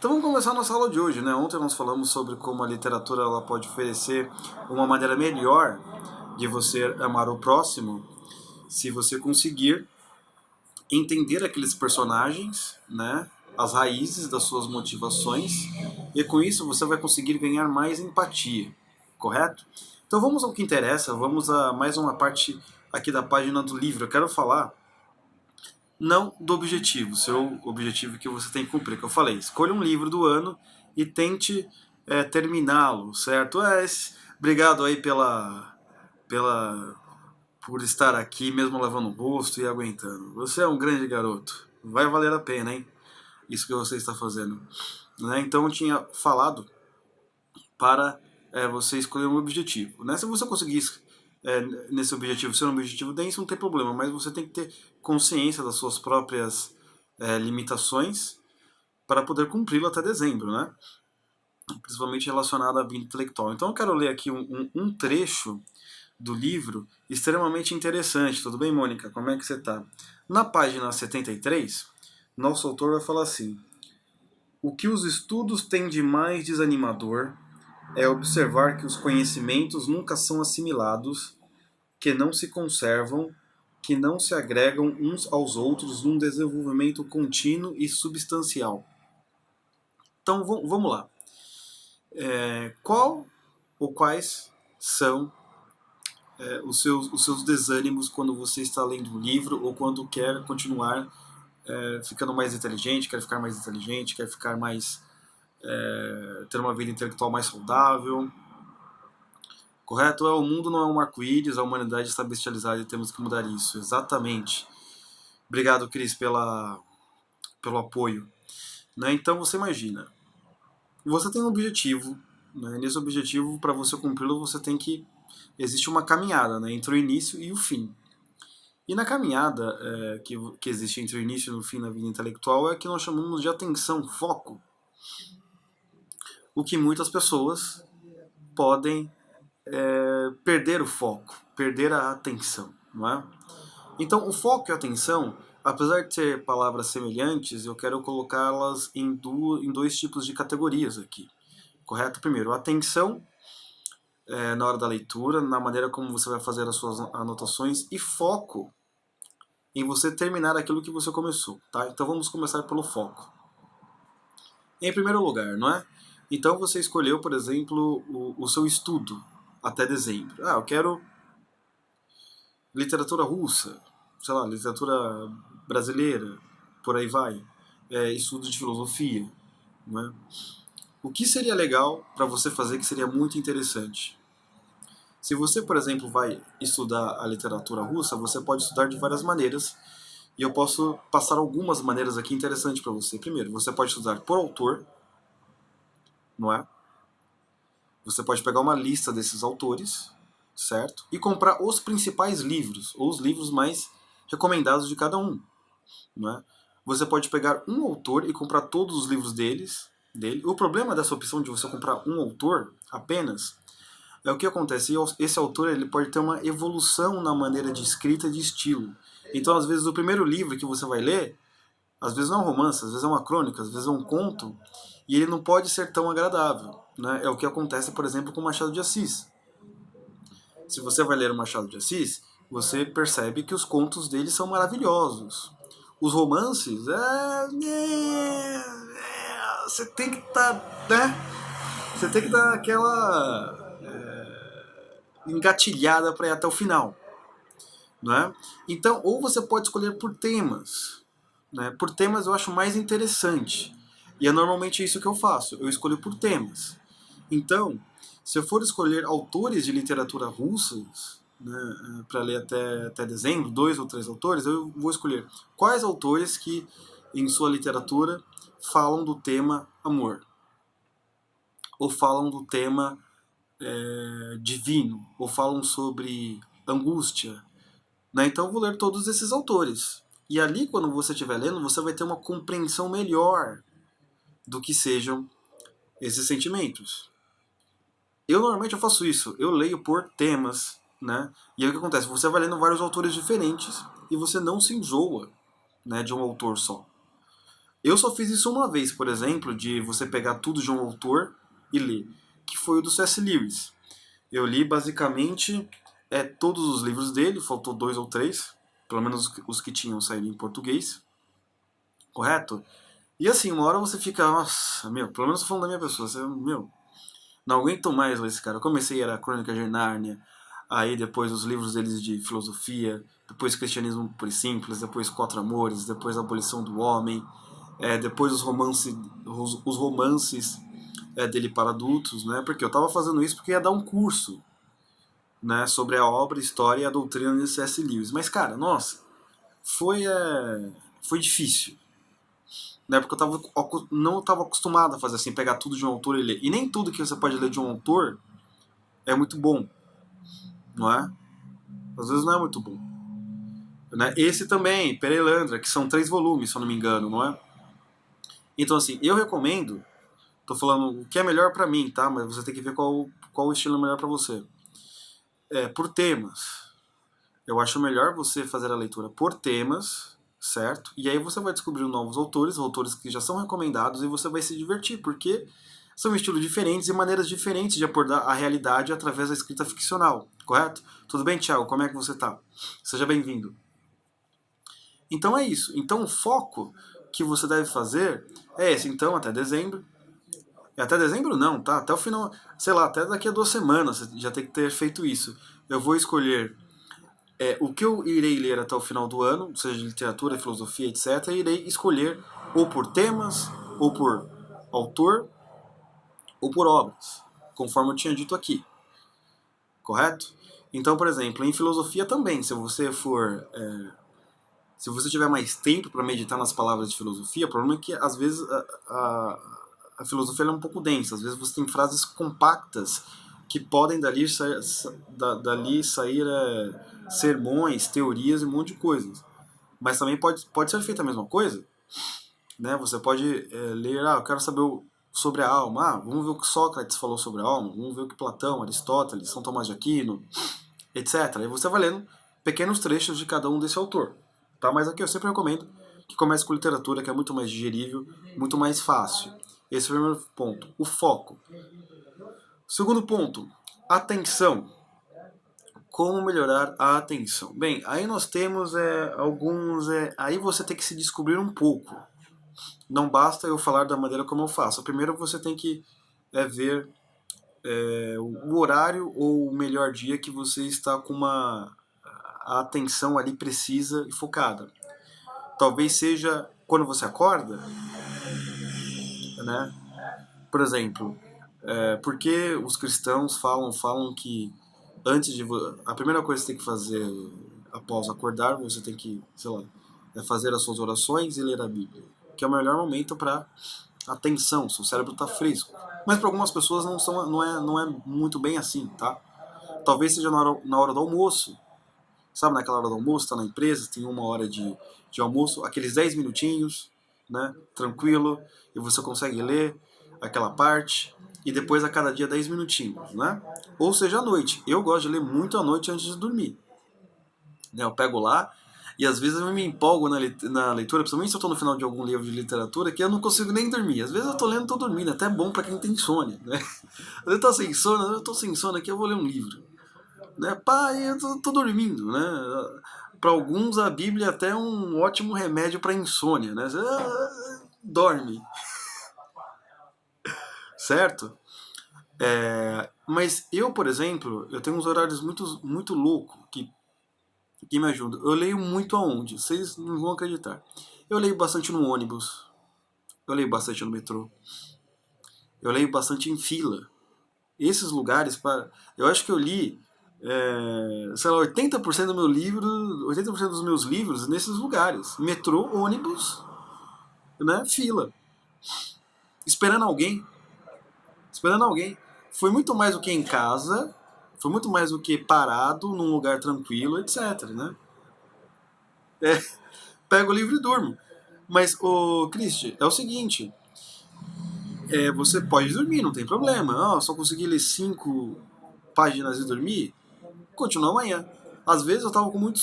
Então vamos começar a nossa aula de hoje, né? Ontem nós falamos sobre como a literatura ela pode oferecer uma maneira melhor de você amar o próximo, se você conseguir entender aqueles personagens, né? As raízes das suas motivações, e com isso você vai conseguir ganhar mais empatia, correto? Então vamos ao que interessa, vamos a mais uma parte aqui da página do livro. Eu quero falar não do objetivo, seu objetivo que você tem que cumprir, que eu falei, escolha um livro do ano e tente terminá-lo, certo? Obrigado aí por estar aqui, mesmo lavando o rosto e aguentando. Você é um grande garoto, vai valer a pena, hein? Isso que você está fazendo. Né? Então eu tinha falado para você escolher um objetivo. Né? Se você conseguir nesse objetivo ser um objetivo denso, não tem problema, mas você tem que ter consciência das suas próprias limitações para poder cumpri-lo até dezembro, né? Principalmente relacionado à vida intelectual. Então eu quero ler aqui um trecho do livro extremamente interessante. Tudo bem, Mônica? Como é que você está? Na página 73, nosso autor vai falar assim: o que os estudos têm de mais desanimador é observar que os conhecimentos nunca são assimilados, que não se conservam, que não se agregam uns aos outros num desenvolvimento contínuo e substancial. Então vamos lá. Qual ou quais são os seus desânimos quando você está lendo um livro ou quando quer continuar ficando mais inteligente, quer ficar mais inteligente, quer ficar mais ter uma vida intelectual mais saudável? Correto? O mundo não é um arco-íris, a humanidade está bestializada e temos que mudar isso. Exatamente. Obrigado, Cris, pelo apoio. Né? Então você imagina, você tem um objetivo, né? Nesse objetivo, para você cumpri-lo, você tem que... Existe uma caminhada, né? Entre o início e o fim. E na caminhada que existe entre o início e o fim na vida intelectual é que nós chamamos de atenção, foco. O que muitas pessoas podem perder o foco, perder a atenção, não é? Então, o foco e a atenção, apesar de ser palavras semelhantes, eu quero colocá-las em dois tipos de categorias aqui, correto? Primeiro, atenção na hora da leitura, na maneira como você vai fazer as suas anotações, e foco em você terminar aquilo que você começou, tá? Então vamos começar pelo foco. Em primeiro lugar, não é? Então você escolheu, por exemplo, o seu estudo até dezembro. Eu quero literatura russa, sei lá, literatura brasileira, por aí vai. Estudo de filosofia, não é? O que seria legal para você fazer que seria muito interessante? Se você, por exemplo, vai estudar a literatura russa, você pode estudar de várias maneiras, e eu posso passar algumas maneiras aqui interessantes para você. Primeiro, você pode estudar por autor, não é? Você pode pegar uma lista desses autores, certo? E comprar os principais livros, ou os livros mais recomendados de cada um, não é? Você pode pegar um autor e comprar todos os livros dele. O problema dessa opção de você comprar um autor apenas é o que acontece. Esse autor ele pode ter uma evolução na maneira de escrita e de estilo. Então, às vezes, o primeiro livro que você vai ler, às vezes não é um romance, às vezes é uma crônica, às vezes é um conto, e ele não pode ser tão agradável, né? É o que acontece, por exemplo, com Machado de Assis. Se você vai ler o Machado de Assis, você percebe que os contos dele são maravilhosos. Os romances, você tem que estar, né? Você tem que dar aquela engatilhada para ir até o final, né? Então, ou você pode escolher por temas, né? Por temas eu acho mais interessante. E é normalmente isso que eu faço. Eu escolho por temas. Então, se eu for escolher autores de literatura russas, né, para ler até dezembro, 2 ou 3 autores, eu vou escolher quais autores que, em sua literatura, falam do tema amor. Ou falam do tema divino. Ou falam sobre angústia. Né? Então eu vou ler todos esses autores. E ali, quando você estiver lendo, você vai ter uma compreensão melhor do que sejam esses sentimentos. Eu normalmente faço isso, eu leio por temas, né? E aí o que acontece? Você vai lendo vários autores diferentes e você não se enjoa, né, de um autor só. Eu só fiz isso uma vez, por exemplo, de você pegar tudo de um autor e ler, que foi o do C.S. Lewis. Eu li basicamente todos os livros dele, faltou 2 ou 3, pelo menos os que tinham saído em português, correto? E assim, uma hora você fica, nossa, meu, pelo menos falando da minha pessoa, você, meu, não aguento mais ler esse cara. Eu comecei, era a Crônica de Nárnia, aí depois os livros deles de filosofia, depois Cristianismo Puro e Simples, depois Quatro Amores, depois A Abolição do Homem, depois os romances dele para adultos, né? Porque eu estava fazendo isso porque ia dar um curso, né, sobre a obra, a história e a doutrina de C.S. Lewis. Mas, cara, nossa, foi difícil, né? Porque não estava acostumado a fazer assim, pegar tudo de um autor e ler. E nem tudo que você pode ler de um autor é muito bom, não é? Às vezes não é muito bom. Né? Esse também, Perelandra, que são 3 volumes, se eu não me engano, não é? Então, assim, eu recomendo, tô falando o que é melhor pra mim, tá? Mas você tem que ver qual estilo é melhor pra você. Por temas. Eu acho melhor você fazer a leitura por temas, certo? E aí você vai descobrir novos autores que já são recomendados, e você vai se divertir, porque são estilos diferentes e maneiras diferentes de abordar a realidade através da escrita ficcional, correto? Tudo bem, Thiago? Como é que você tá? Seja bem-vindo. Então é isso. Então o foco que você deve fazer é esse. Então, até dezembro. Até dezembro não, tá? Até o final, sei lá, até daqui a 2 semanas você já tem que ter feito isso. Eu vou escolher o que eu irei ler até o final do ano, seja de literatura, filosofia, etc. E irei escolher ou por temas, ou por autor, ou por obras, conforme eu tinha dito aqui. Correto? Então, por exemplo, em filosofia também, se você tiver mais tempo para meditar nas palavras de filosofia, o problema é que às vezes a filosofia é um pouco densa. Às vezes você tem frases compactas que podem dali sair sermões, teorias e um monte de coisas. Mas também pode ser feita a mesma coisa. Né? Você pode ler, eu quero saber sobre a alma. Vamos ver o que Sócrates falou sobre a alma. Vamos ver o que Platão, Aristóteles, São Tomás de Aquino, etc. Aí você vai lendo pequenos trechos de cada um desse autor. Tá? Mas aqui eu sempre recomendo que comece com literatura, que é muito mais digerível, muito mais fácil. Esse é o primeiro ponto. O foco. Segundo ponto, atenção. Como melhorar a atenção? Bem, aí nós temos alguns... aí você tem que se descobrir um pouco. Não basta eu falar da maneira como eu faço. Primeiro você tem que ver o horário ou o melhor dia que você está com a atenção ali precisa e focada. Talvez seja quando você acorda, né? Por exemplo, porque os cristãos falam que a primeira coisa que você tem que fazer após acordar, você tem que, sei lá, fazer as suas orações e ler a Bíblia, que é o melhor momento para atenção, seu cérebro está fresco. Mas para algumas pessoas não é muito bem assim, tá? Talvez seja na hora do almoço. Sabe, naquela hora do almoço, tá na empresa, tem 1 hora de almoço, aqueles 10 minutinhos, né, tranquilo, e você consegue ler aquela parte, e depois a cada dia 10 minutinhos, né? Ou seja, à noite. Eu gosto de ler muito à noite antes de dormir. Né, eu pego lá, e às vezes eu me empolgo na leitura, principalmente se eu estou no final de algum livro de literatura, que eu não consigo nem dormir. Às vezes eu estou lendo e estou dormindo, até bom para quem tem insônia, né? Eu estou sem sono, eu estou sem sono aqui, eu vou ler um livro. Né? Pai, eu tô dormindo, né? Para alguns a Bíblia é até um ótimo remédio para insônia, né? Você dorme, certo? Mas eu, por exemplo, eu tenho uns horários muito loucos que me ajudam. Eu leio muito aonde? Vocês não vão acreditar. Eu leio bastante no ônibus, eu leio bastante no metrô, eu leio bastante em fila. Esses lugares, eu acho que eu li sei lá, 80% do meu livro, 80% dos meus livros nesses lugares. Metrô, ônibus, né, fila. Esperando alguém. Esperando alguém. Foi muito mais do que em casa, foi muito mais do que parado num lugar tranquilo, etc, né? Pego o livro e durmo. Mas, Cristi, é o seguinte, você pode dormir, não tem problema. Só consegui ler 5 páginas e dormir, continua amanhã. Às vezes eu tava com muito